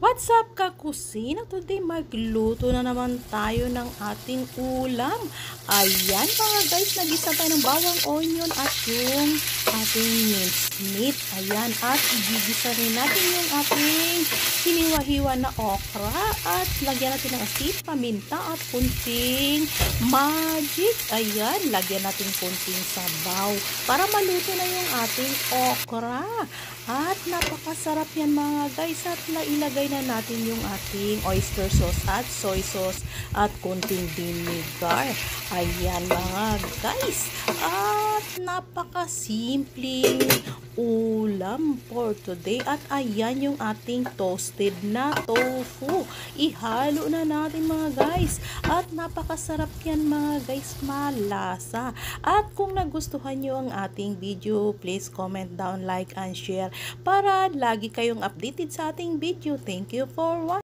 What's up, kakusina? Today magluto na naman tayo ng ating ulam. Ayan mga guys, nagisa tayo ng bawang, onion at yung ating minced meat. Ayan, at igigisa rin natin yung ating hiniwa-hiwa na okra at lagyan natin ng asin, paminta at kunting magic. Ayan, lagyan natin kunting sabaw para maluto na yung ating okra. At napakasarap yan mga guys, at nailagay na natin yung ating oyster sauce at soy sauce at kunting vinegar. Ayan mga guys, at napakasimpleng ulam for today. At ayan yung ating toasted na tofu. Ihalo na natin mga guys, at napakasarap yan mga guys, malasa. At kung nagustuhan nyo ang ating video, please comment down, like and share para lagi kayong updated sa ating video. Thank you for watching.